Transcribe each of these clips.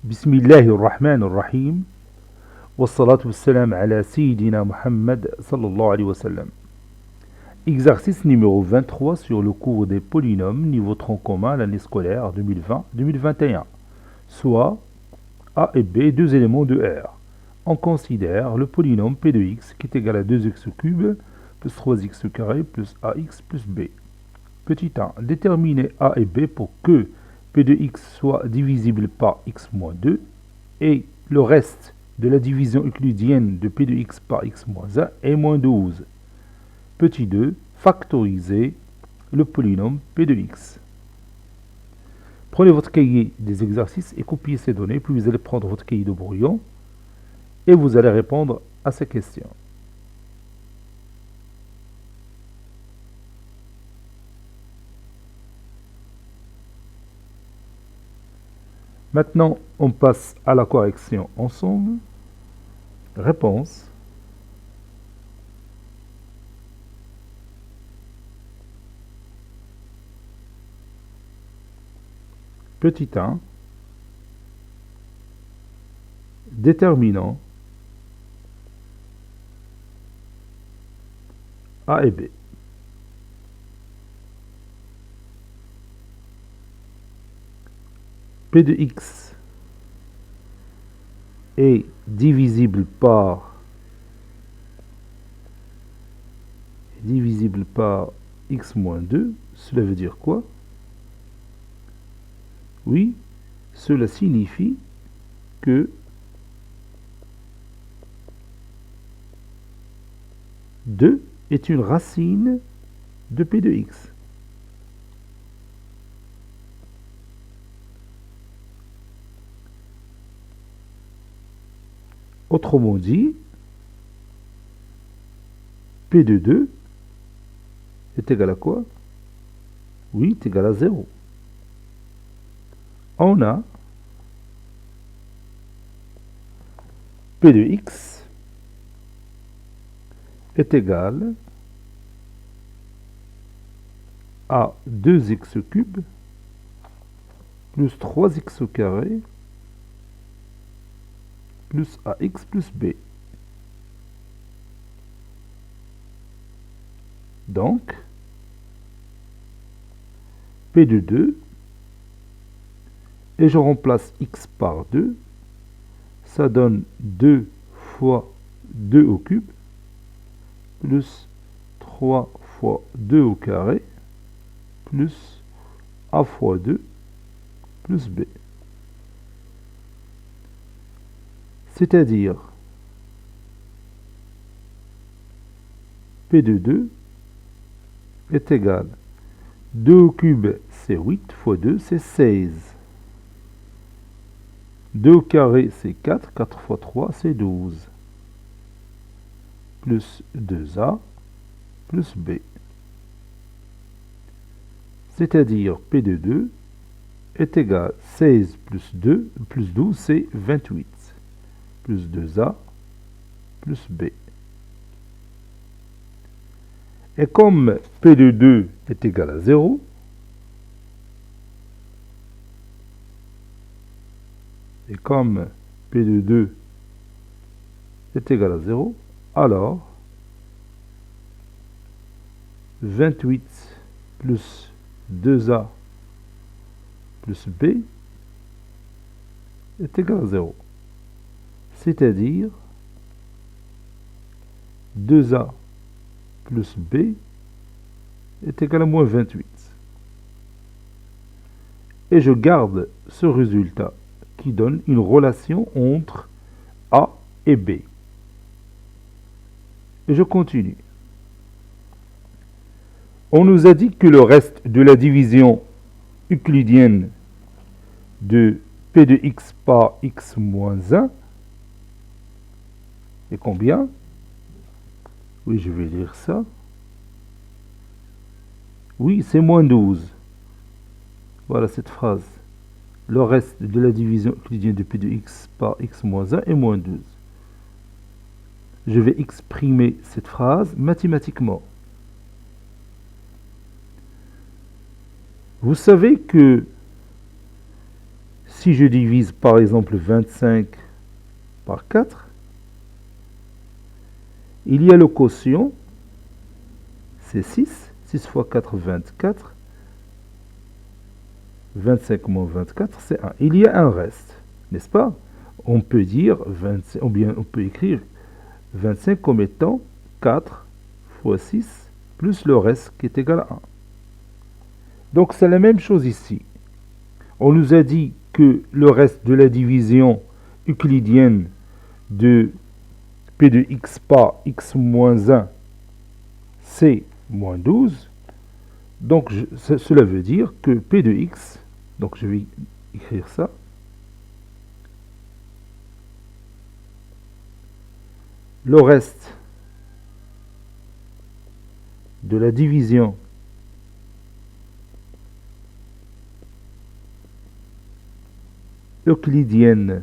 بسم الله الرحمن الرحيم والصلاة والسلام على سيدنا Muhammad sallallahu alayhi wa sallam. Exercice numéro 23 sur le cours des polynômes niveau tronc commun l'année scolaire 2020-2021, soit A et B, deux éléments de R. On considère le polynôme P de x qui est égal à 2x cube plus 3x carré plus ax plus b. Petit 1. Déterminer A et B pour que P de x soit divisible par x moins 2 et le reste de la division euclidienne de P de x par x moins 1 est moins 12. Petit 2. Factoriser le polynôme P de x. Prenez votre cahier des exercices et copiez ces données, puis vous allez prendre votre cahier de brouillon et vous allez répondre à ces questions. Maintenant, on passe à la correction ensemble. Réponse. Petit 1. Déterminant A et B. P de x est divisible par x moins 2, cela veut dire quoi? Oui, cela signifie que 2 est une racine de P de x. Autrement dit, P de 2 est égal à quoi? Oui, est égal à 0. On a P de x est égal à 2x cube plus 3x au carré plus ax plus b. Donc, P de 2, et je remplace x par 2, ça donne 2 fois 2 au cube, plus 3 fois 2 au carré, plus a fois 2, plus b. C'est-à-dire P de 2 est égal 2 au cube, c'est 8 fois 2, c'est 16. 2 au carré, c'est 4. 4 fois 3, c'est 12. Plus 2a, plus b. C'est-à-dire P de 2 est égal 16 plus 2, plus 12, c'est 28. Plus 2a, plus b. Et comme P de 2 est égal à 0, et comme P de 2 est égal à 0, alors 28 plus 2a plus b est égal à 0. C'est-à-dire 2a plus b est égal à moins 28. Et je garde ce résultat qui donne une relation entre a et b. Et je continue. On nous a dit que le reste de la division euclidienne de P de x par x moins 1 est combien? Oui, je vais lire ça. Oui, c'est moins 12. Voilà cette phrase. Le reste de la division euclidienne de P de x par x moins 1 est moins 12. Je vais exprimer cette phrase mathématiquement. Vous savez que si je divise par exemple 25 par 4, il y a le quotient, c'est 6. 6 fois 4, 24. 25 moins 24, c'est 1. Il y a un reste, n'est-ce pas? On peut dire 25, ou bien on peut écrire 25 comme étant 4 fois 6 plus le reste qui est égal à 1. Donc c'est la même chose ici. On nous a dit que le reste de la division euclidienne de P de x par x moins 1, c'est moins 12. Donc cela veut dire que P de x, donc je vais écrire ça, le reste de la division euclidienne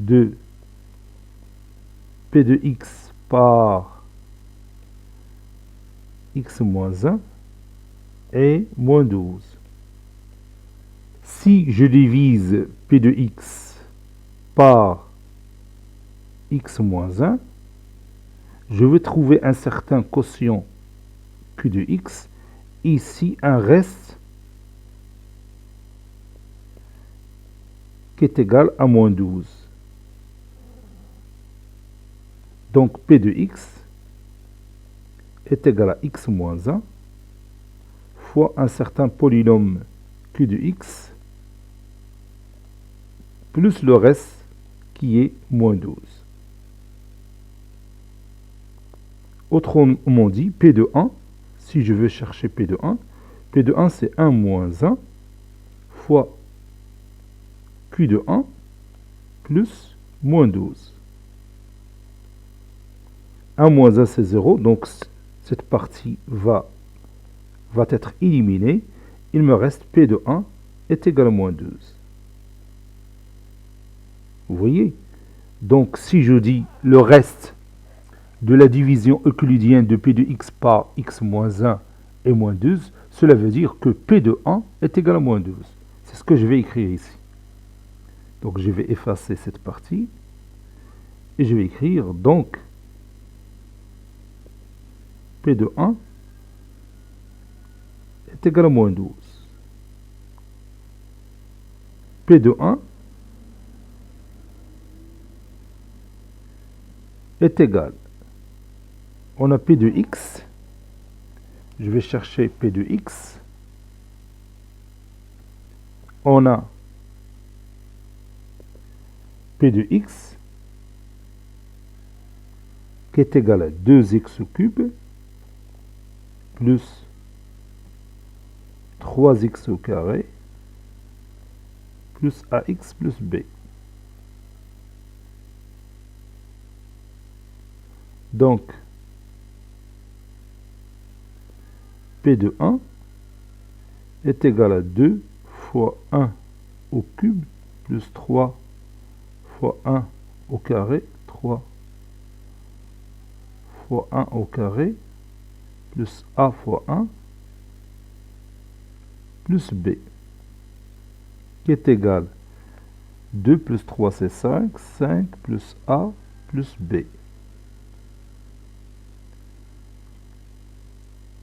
de P de x par x moins 1 est moins 12. Si je divise P de x par x moins 1, je vais trouver un certain quotient Q de x, ici un reste qui est égal à moins 12. Donc P de x est égal à x moins 1 fois un certain polynôme Q de x plus le reste qui est moins 12. Autrement dit, P de 1, si je veux chercher P de 1, P de 1 c'est 1 moins 1 fois Q de 1 plus moins 12. 1 moins 1 c'est 0, donc cette partie va être éliminée. Il me reste P de 1 est égal à moins 12. Vous voyez? Donc si je dis le reste de la division euclidienne de P de x par x moins 1 et moins 12, cela veut dire que P de 1 est égal à moins 12. C'est ce que je vais écrire ici. Donc je vais effacer cette partie et je vais écrire donc P de 1 est égal à moins 12. P de 1 est égal. On a P de x. Je vais chercher P de x. On a P de x qui est égal à 2x au cube plus 3x au carré plus ax plus b. Donc, P de 1 est égal à 2 fois 1 au cube plus 3 fois 1 au carré, 3 fois 1 au carré plus a fois 1 plus b qui est égal 2 plus 3 c'est 5, 5 plus a plus b.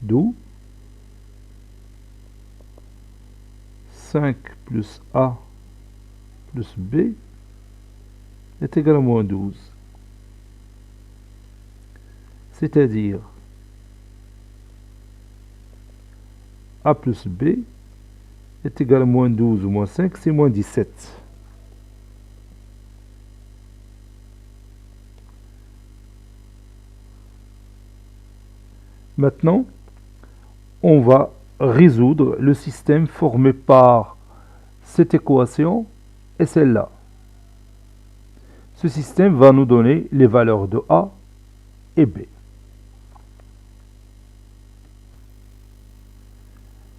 D'où 5 plus a plus b est égal à moins 12. C'est-à-dire a plus b est égal à moins 12 ou moins 5, c'est moins 17. Maintenant, on va résoudre le système formé par cette équation et celle-là. Ce système va nous donner les valeurs de A et B.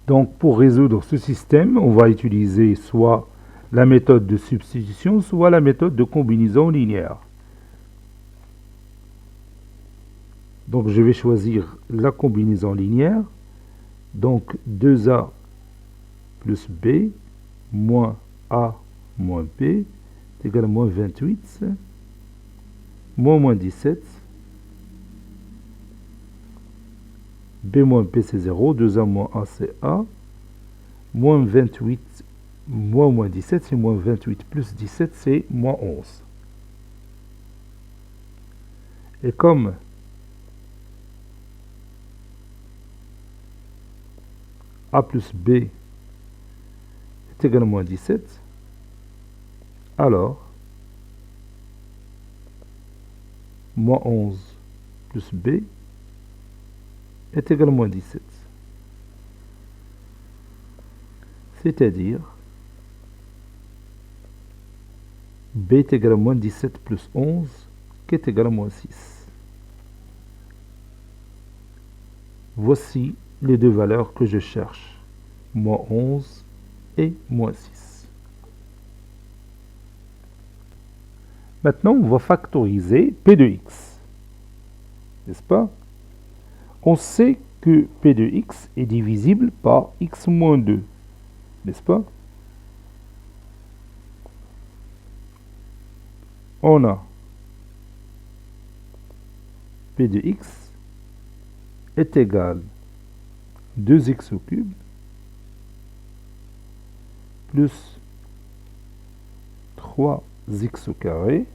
Donc pour résoudre ce système, on va utiliser soit la méthode de substitution, soit la méthode de combinaison linéaire. Donc je vais choisir la combinaison linéaire. Donc 2A plus B moins A moins B est égal à moins 28, moins 17. B moins B c'est 0, 2A moins A c'est A, moins 28 moins 17 c'est moins 28 plus 17 c'est moins 11. Et comme A plus B est égal à moins 17, alors moins 11 plus B est égal à moins 17. C'est-à-dire B est égal à moins 17 plus 11 qui est égal à moins 6. Voici les deux valeurs que je cherche, moins 11 et moins 6. Maintenant, on va factoriser P de x, n'est-ce pas? On sait que P de x est divisible par x moins 2, n'est-ce pas? On a P de x est égal à 2x au cube plus 3x au carré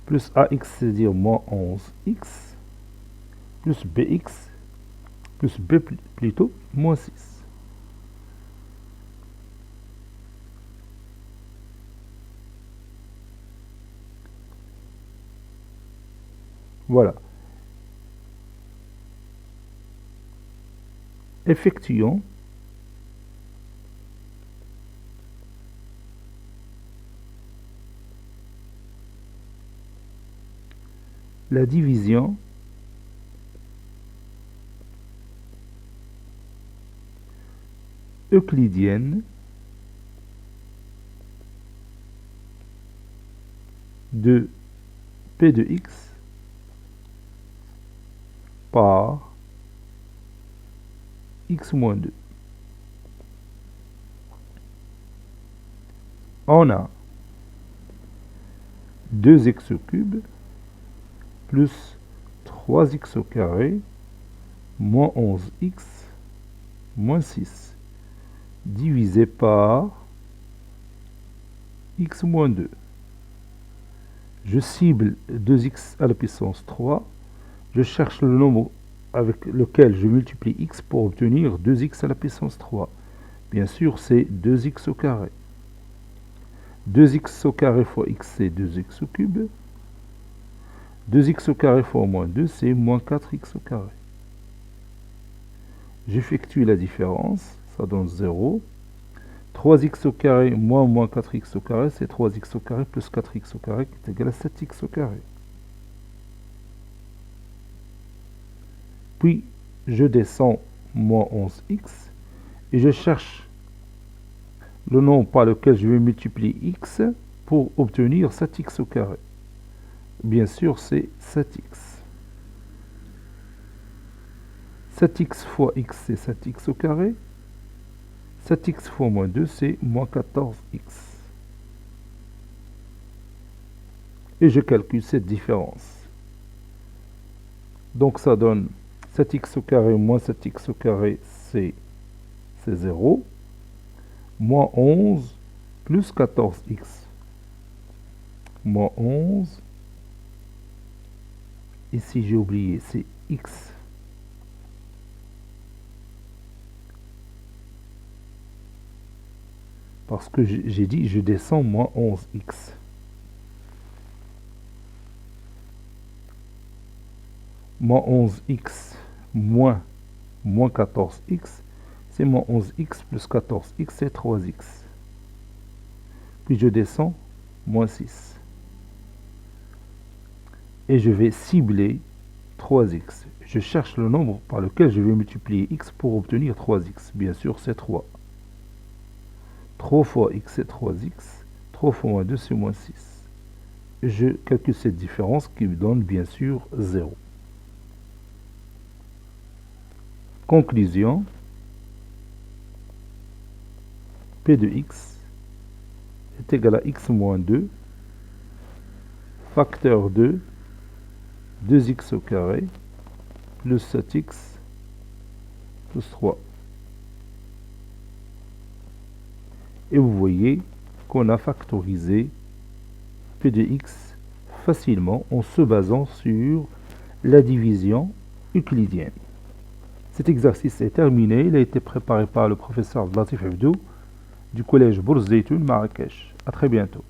plus ax, c'est-à-dire moins 11x, plus bx, plus b plutôt, moins 6. Voilà. Effectuons la division euclidienne de P de x par x moins 2. On a 2x au cube plus 3x au carré moins 11x moins 6 divisé par x moins 2. Je cible 2x à la puissance 3. Je cherche le nombre avec lequel je multiplie x pour obtenir 2x à la puissance 3. Bien sûr, c'est 2x au carré. 2x au carré fois x, c'est 2x au cube. 2x au carré fois moins 2, c'est moins 4x au carré. J'effectue la différence, ça donne 0. 3x au carré moins 4x au carré, c'est 3x au carré plus 4x au carré qui est égal à 7x au carré. Puis, je descends moins 11x et je cherche le nombre par lequel je vais multiplier x pour obtenir 7x au carré. Bien sûr, c'est 7x. 7x fois x, c'est 7x au carré. 7x fois moins 2, c'est moins 14x. Et je calcule cette différence. Donc ça donne 7x au carré moins 7x au carré, c'est 0. Moins 11 plus 14x. Moins 11. Ici, j'ai oublié, c'est x. Parce que j'ai dit, je descends moins 11x. Moins 11x moins 14x, c'est moins 11x plus 14x, c'est 3x. Puis je descends, moins 6. Et je vais cibler 3x. Je cherche le nombre par lequel je vais multiplier x pour obtenir 3x. Bien sûr, c'est 3. 3 fois x, c'est 3x. 3 fois moins 2, c'est moins 6. Je calcule cette différence qui me donne bien sûr 0. Conclusion, P de x est égal à x moins 2, facteur de 2x au carré, plus 7x, plus 3. Et vous voyez qu'on a factorisé P de x facilement en se basant sur la division euclidienne. Cet exercice est terminé. Il a été préparé par le professeur Latif Abdou du collège Bourz Zeytoun Marrakech. À très bientôt.